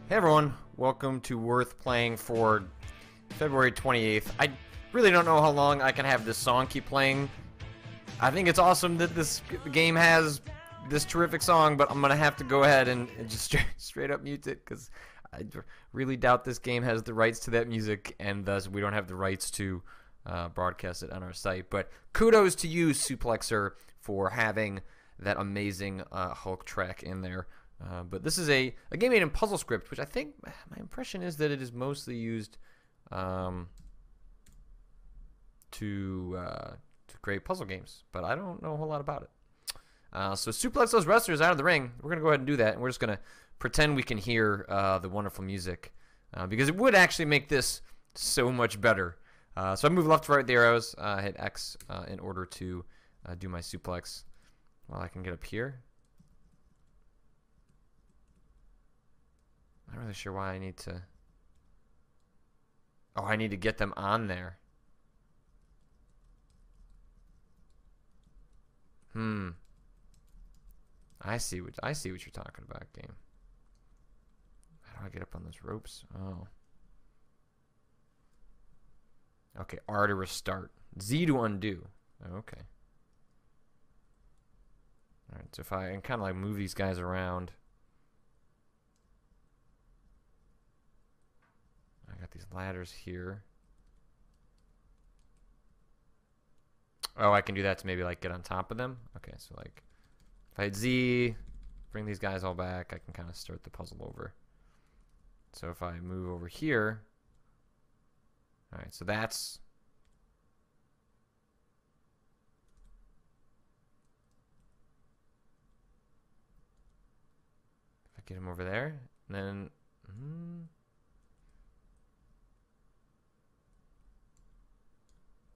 Hey everyone, welcome to Worth Playing for February 28th. I really don't know how long I can have this song keep playing. I think it's awesome that this game has this terrific song, but I'm going to have to go ahead and just straight up mute it because I really doubt this game has the rights to that music, and thus we don't have the rights to broadcast it on our site. But kudos to you, Suplexer, for having that amazing Hulk track in there. But this is a game made in PuzzleScript, which I think, my impression is that it is mostly used to create puzzle games. But I don't know a whole lot about it. So suplex those wrestlers out of the ring. We're going to go ahead and do that. And we're just going to pretend we can hear the wonderful music. Because it would actually make this so much better. So I move left to right with the arrows. Hit X in order to do my suplex. Well, I can get up here. I'm not really sure why I need to... Oh, I need to get them on there. I see what you're talking about, game. How do I get up on those ropes? Oh. Okay, R to restart. Z to undo. Okay. Alright, so if I can kind of like move these guys around. I got these ladders here. Oh, I can do that to maybe like get on top of them. Okay, so like if I hit Z, bring these guys all back, I can kind of start the puzzle over. So if I move over here, all right, so that's if I get him over there, and then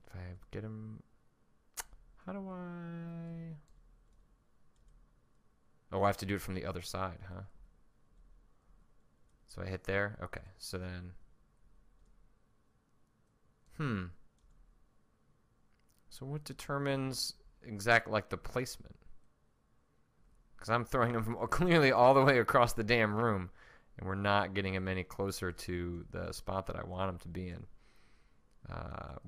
if I get him, how do I? Oh, I have to do it from the other side, huh? So I hit there. Okay, so then, so what determines exactly like the placement? Because I'm throwing him from clearly all the way across the damn room, and we're not getting him any closer to the spot that I want him to be in.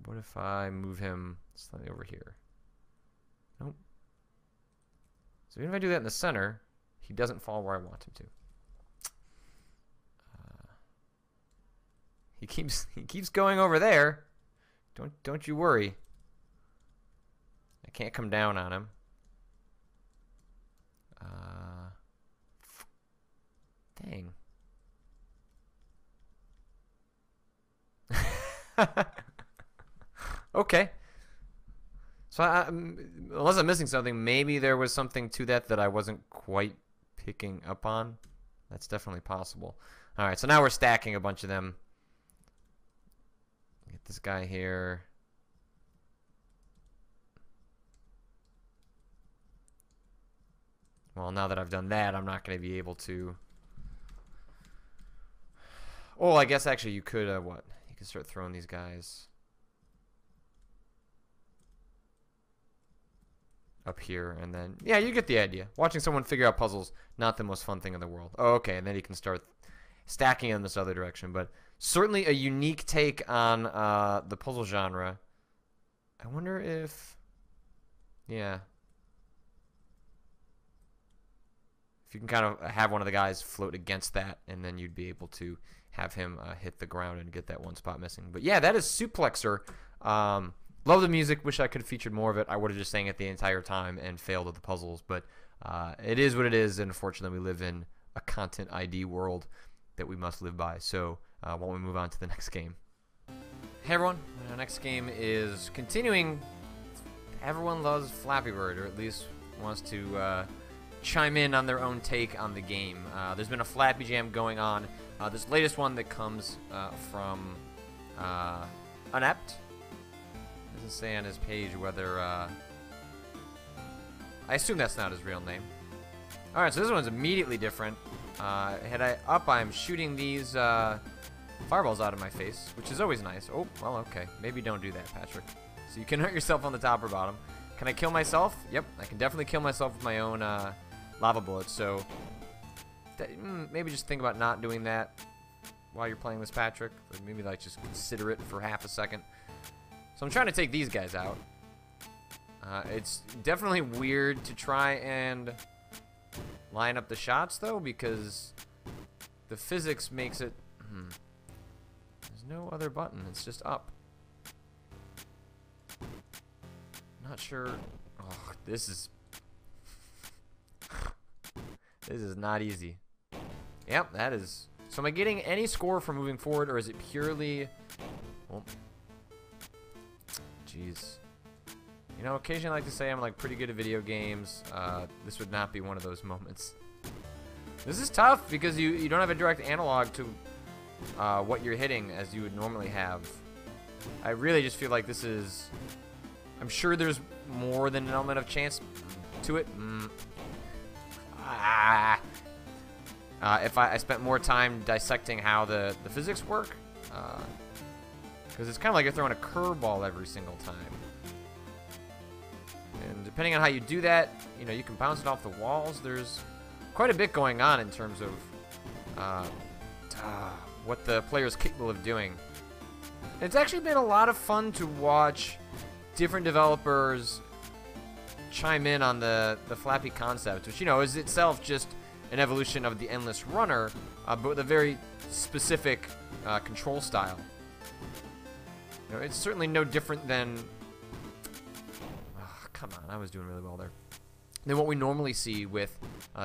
What if I move him slightly over here? Nope. So even if I do that in the center, he doesn't fall where I want him to. He keeps going over there. Don't you worry. I can't come down on him. Dang. Okay. So unless I'm missing something, maybe there was something to that I wasn't quite picking up on. That's definitely possible. All right, so now we're stacking a bunch of them. Get this guy here. Well, now that I've done that, I'm not going to be able to... Oh, I guess actually you could, what? You could start throwing these guys up here, and then... Yeah, you get the idea. Watching someone figure out puzzles, not the most fun thing in the world. Oh, okay, and then you can start stacking in this other direction, but certainly a unique take on the puzzle genre. I wonder if... Yeah... You can kind of have one of the guys float against that, and then you'd be able to have him hit the ground and get that one spot missing. But yeah, that is Suplexer. Love the music. Wish I could have featured more of it. I would have just sang it the entire time and failed at the puzzles. But it is what it is, and unfortunately we live in a content ID world that we must live by. So why don't we move on to the next game? Hey everyone, our next game is continuing. Everyone loves Flappy Bird, or at least wants to... chime in on their own take on the game. There's been a Flappy Jam going on. This latest one that comes from Unept. Doesn't say on his page whether... I assume that's not his real name. Alright, so this one's immediately different. Had I up, I'm shooting these fireballs out of my face, which is always nice. Oh, well, okay. Maybe don't do that, Patrick. So you can hurt yourself on the top or bottom. Can I kill myself? Yep, I can definitely kill myself with my own lava bullets. So maybe just think about not doing that while you're playing this Patrick. Or maybe like just consider it for half a second. So I'm trying to take these guys out. It's definitely weird to try and line up the shots though, because the physics makes it. There's no other button. It's just up. Not sure. Oh, this is not easy. Yep, that is. So am I getting any score for moving forward, or is it purely? Well, jeez. You know, occasionally I like to say I'm like pretty good at video games. This would not be one of those moments. This is tough because you don't have a direct analog to what you're hitting as you would normally have. I really just feel like this is. I'm sure there's more than an element of chance to it. If I spent more time dissecting how the physics work, because it's kind of like you're throwing a curveball every single time. And depending on how you do that, you know, you can bounce it off the walls. There's quite a bit going on in terms of what the player is capable of doing. It's actually been a lot of fun to watch different developers chime in on the Flappy concept, which, you know, is itself just an evolution of the Endless Runner, but with a very specific control style. You know, it's certainly no different than. Oh, come on, I was doing really well there. Than what we normally see with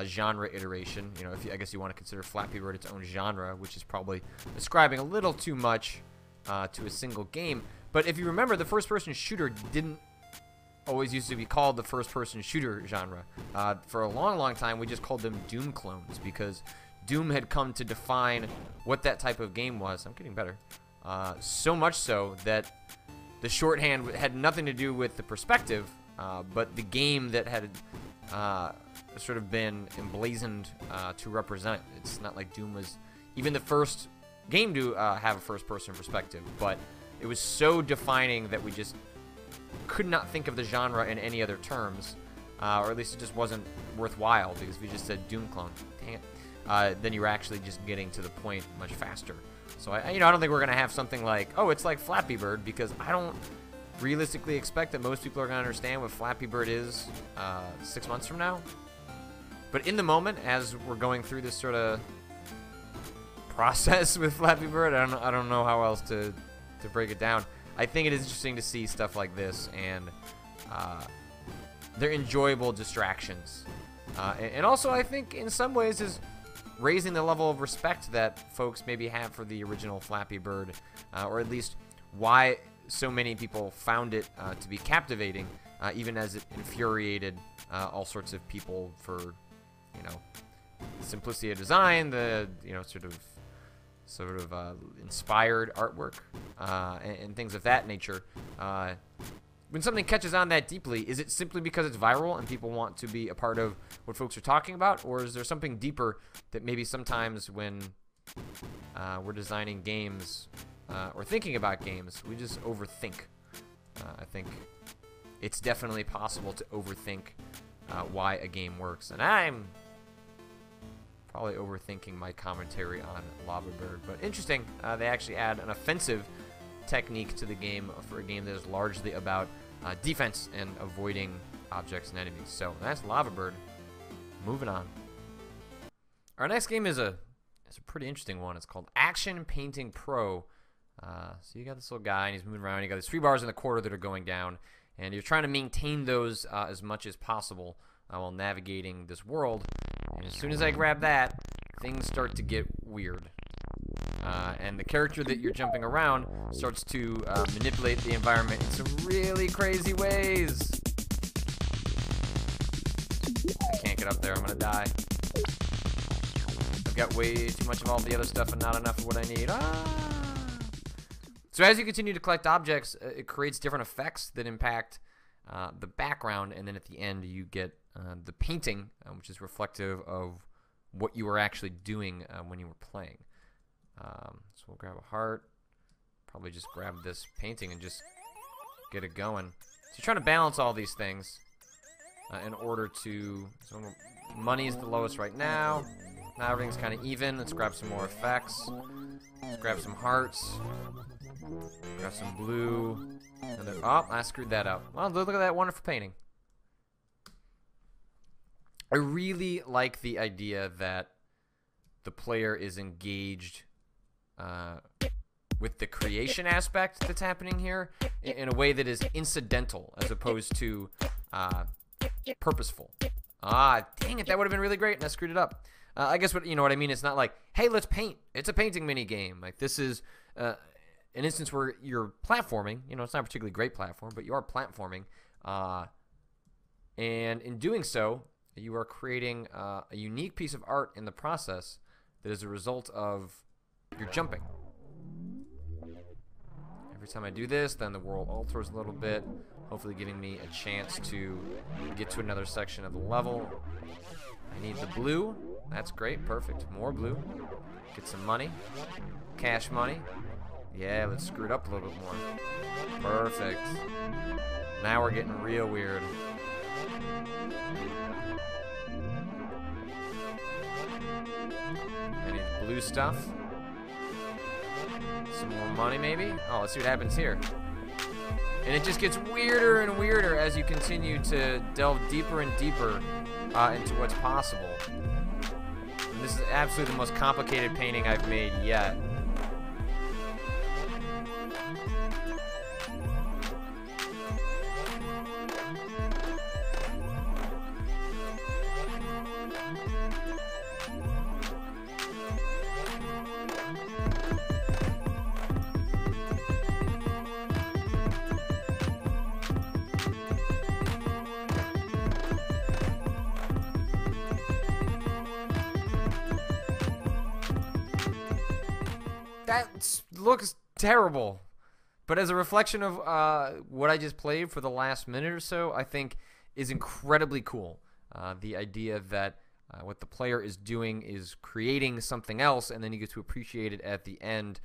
genre iteration. You know, I guess you want to consider Flappy Bird its own genre, which is probably describing a little too much to a single game. But if you remember, the first-person shooter didn't always used to be called the first-person shooter genre. For a long, long time, we just called them Doom clones because Doom had come to define what that type of game was. I'm getting better. So much so that the shorthand had nothing to do with the perspective, but the game that had sort of been emblazoned to represent it. It's not like Doom was even the first game to have a first-person perspective, but it was so defining that we just could not think of the genre in any other terms, or at least it just wasn't worthwhile because if you just said Doom clone, dang it, then you were actually just getting to the point much faster. So I don't think we're gonna have something like, oh, it's like Flappy Bird, because I don't realistically expect that most people are gonna understand what Flappy Bird is 6 months from now. But in the moment, as we're going through this sort of process with Flappy Bird, I don't know how else to break it down. I think it is interesting to see stuff like this, and they're enjoyable distractions. And also, I think in some ways is raising the level of respect that folks maybe have for the original Flappy Bird, or at least why so many people found it to be captivating, even as it infuriated all sorts of people for, you know, the simplicity of design, the, you know, sort of inspired artwork, and things of that nature. When something catches on that deeply, is it simply because it's viral and people want to be a part of what folks are talking about, or is there something deeper that maybe sometimes when we're designing games or thinking about games, we just overthink? I think it's definitely possible to overthink why a game works, and I'm probably overthinking my commentary on Lava Bird, but interesting. They actually add an offensive technique to the game for a game that is largely about defense and avoiding objects and enemies. So that's Lava Bird. Moving on. Our next game is a pretty interesting one. It's called Action Painting Pro. So you got this little guy and he's moving around. You got these 3 bars in the corner that are going down, and you're trying to maintain those as much as possible while navigating this world. And as soon as I grab that, things start to get weird. And the character that you're jumping around starts to manipulate the environment in some really crazy ways. I can't get up there. I'm going to die. I've got way too much of all the other stuff and not enough of what I need. So as you continue to collect objects, it creates different effects that impact the background, and then at the end you get the painting, which is reflective of what you were actually doing when you were playing. So we'll grab a heart, probably just grab this painting and just get it going. So you're trying to balance all these things in order to. So money is the lowest right now. Now everything's kind of even. Let's grab some more effects. Let's grab some hearts. Grab some blue. Oh, I screwed that up. Well, look at that wonderful painting. I really like the idea that the player is engaged with the creation aspect that's happening here in a way that is incidental as opposed to purposeful. Ah, dang it, that would have been really great, and I screwed it up. I guess what I mean. It's not like, hey, let's paint. It's a painting mini game. Like this is an instance where you're platforming. It's not a particularly great platform, but you are platforming, and in doing so, you are creating a unique piece of art in the process that is a result of your jumping. Every time I do this, then the world alters a little bit, hopefully giving me a chance to get to another section of the level. I need the blue. That's great. Perfect. More blue. Get some money. Cash money. Yeah, let's screw it up a little bit more. Perfect. Now we're getting real weird. I need the blue stuff. Some more money, maybe? Oh, let's see what happens here. And it just gets weirder and weirder as you continue to delve deeper and deeper into what's possible. And this is absolutely the most complicated painting I've made yet. That looks terrible, but as a reflection of what I just played for the last minute or so, I think is incredibly cool. The idea that what the player is doing is creating something else, and then you get to appreciate it at the end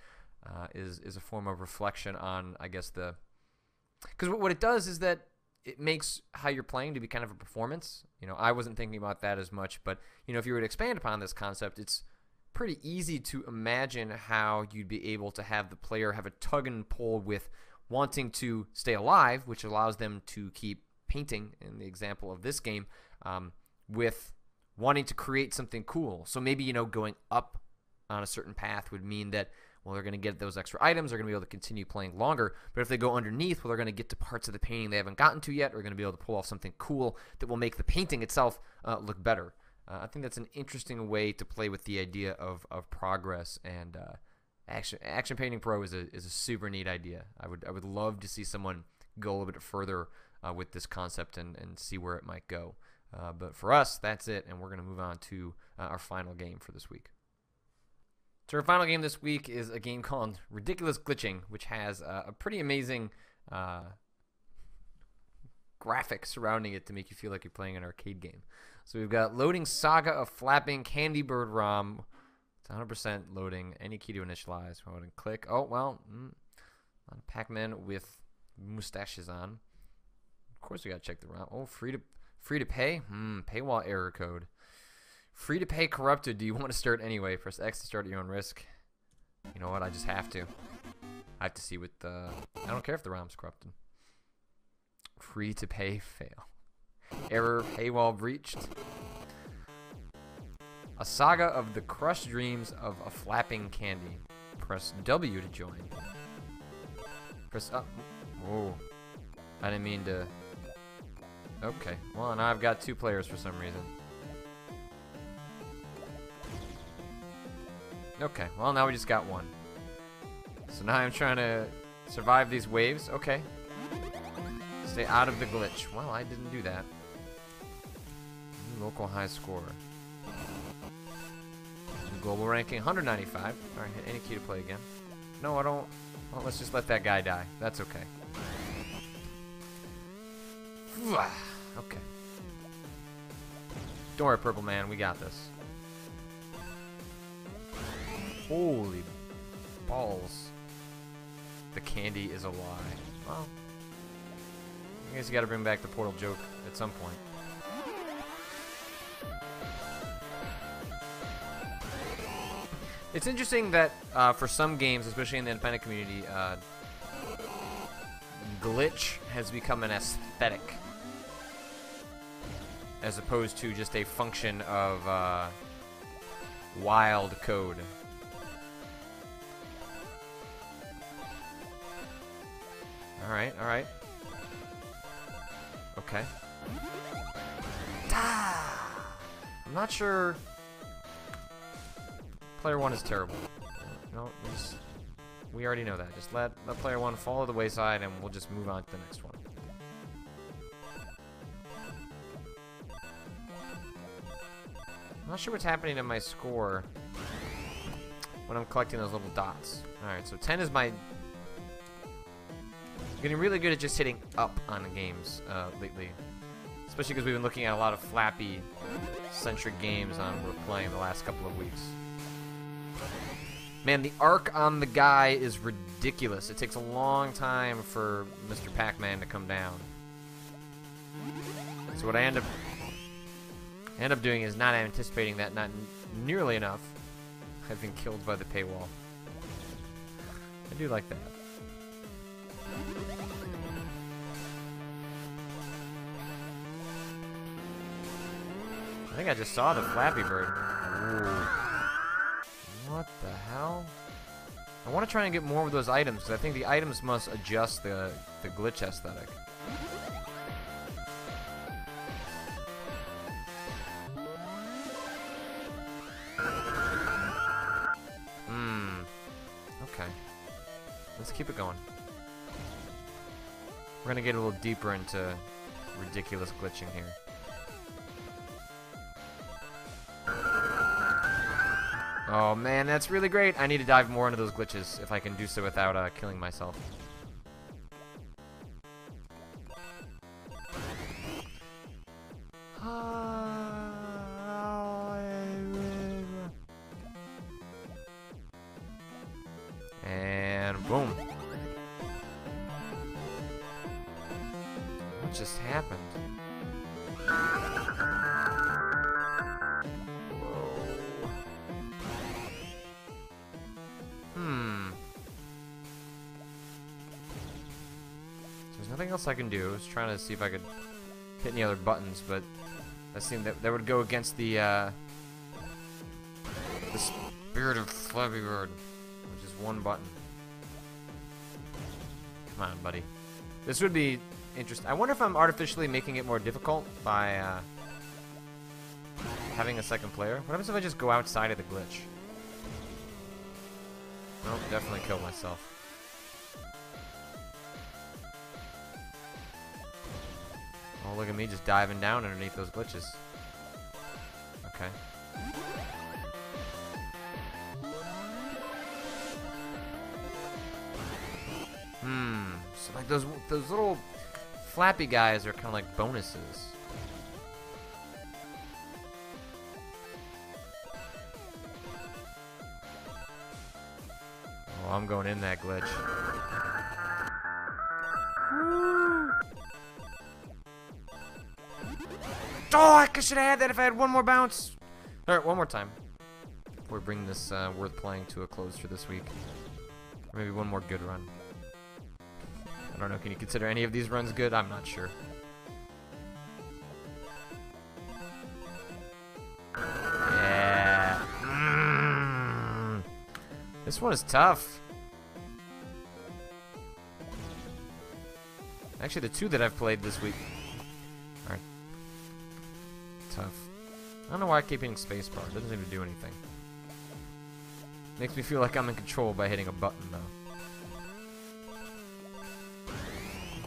is a form of reflection on, I guess, because what it does is that it makes how you're playing to be kind of a performance. I wasn't thinking about that as much, but if you were to expand upon this concept, it's pretty easy to imagine how you'd be able to have the player have a tug and pull with wanting to stay alive, which allows them to keep painting, in the example of this game, with wanting to create something cool. So maybe, going up on a certain path would mean that, well, they're going to get those extra items, they're going to be able to continue playing longer. But if they go underneath, well, they're going to get to parts of the painting they haven't gotten to yet, or going to be able to pull off something cool that will make the painting itself look better. I think that's an interesting way to play with the idea of progress, and Action Painting Pro is a super neat idea. I would love to see someone go a little bit further with this concept and see where it might go. But for us, that's it, and we're going to move on to our final game for this week. So our final game this week is a game called Ridiculous Glitching, which has a pretty amazing graphic surrounding it to make you feel like you're playing an arcade game. So we've got loading Saga of Flapping Candy Bird ROM. It's 100% loading. Any key to initialize. Go ahead and click. Oh, well, Pac-Man with mustaches on. Of course we got to check the ROM. Oh, free to pay? Paywall error code. Free to pay corrupted. Do you want to start anyway? Press X to start at your own risk. You know what? I just have to. I have to see what the... I don't care if the ROM's corrupted. Free to pay fail. Error, paywall breached. A saga of the crushed dreams of a flapping candy. Press W to join. Press up. Whoa. I didn't mean to... Okay. Well, now I've got 2 players for some reason. Okay. Well, now we just got 1. So now I'm trying to survive these waves. Okay. Stay out of the glitch. Well, I didn't do that. Local high score. Global ranking 195. Alright, hit any key to play again. No, I don't. Well, let's just let that guy die. That's okay. Okay. Don't worry, Purple Man. We got this. Holy balls. The candy is a lie. Well, I guess you gotta bring back the portal joke at some point. It's interesting that for some games, especially in the independent community, glitch has become an aesthetic as opposed to just a function of wild code. Alright, alright. Okay. I'm not sure. Player 1 is terrible. No, we already know that. Just let player 1 fall to the wayside and we'll just move on to the next one. I'm not sure what's happening to my score when I'm collecting those little dots. Alright, so 10 is my... Getting really good at just hitting up on the games lately. Especially because we've been looking at a lot of Flappy-centric games we're playing the last couple of weeks. Man, the arc on the guy is ridiculous. It takes a long time for Mr. Pac-Man to come down. So what I end up doing is not anticipating that, not nearly enough. I've been killed by the paywall. I do like that. I think I just saw the Flappy Bird. Ooh. What the hell? I want to try and get more of those items, because I think the items must adjust the glitch aesthetic. Okay. Let's keep it going. We're going to get a little deeper into ridiculous glitching here. Oh man, that's really great. I need to dive more into those glitches if I can do so without killing myself. And boom. What just happened? There's nothing else I can do. I was trying to see if I could hit any other buttons, but that seemed that would go against the spirit of Flappy Bird, which is one button. Come on, buddy. This would be interesting. I wonder if I'm artificially making it more difficult by having a second player. What happens if I just go outside of the glitch? Nope, definitely killed myself. Oh, look at me just diving down underneath those glitches. Okay. So like those little Flappy guys are kind of like bonuses. Oh, I'm going in that glitch. Oh, I should have had that if I had one more bounce. All right, one more time. Before we bring this worth playing to a close for this week. Or maybe one more good run. I don't know, can you consider any of these runs good? I'm not sure. Yeah. This one is tough. Actually, the two that I've played this week are tough. I don't know why I keep hitting spacebar. It doesn't seem to do anything. Makes me feel like I'm in control by hitting a button, though.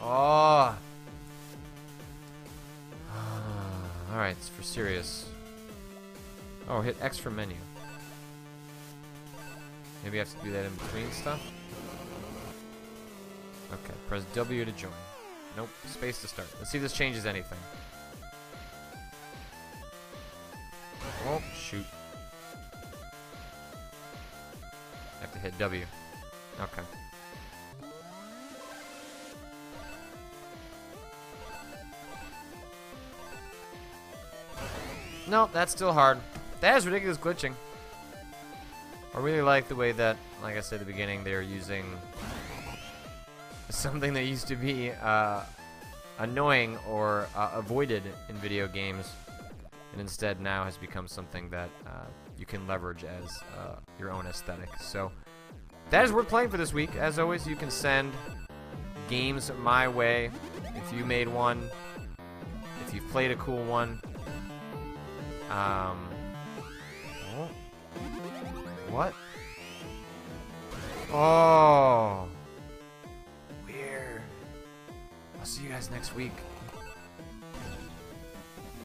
Oh! Alright, it's for serious. Oh, hit X for menu. Maybe I have to do that in between stuff? Okay, press W to join. Nope, space to start. Let's see if this changes anything. Oh, shoot. I have to hit W. Okay. No, that's still hard. That is ridiculous glitching. I really like the way that, like I said at the beginning, they're using something that used to be annoying or avoided in video games, and instead now has become something that you can leverage as your own aesthetic. So that is what we're playing for this week. As always, you can send games my way if you made one, if you've played a cool one. What? Oh, weird. I'll see you guys next week.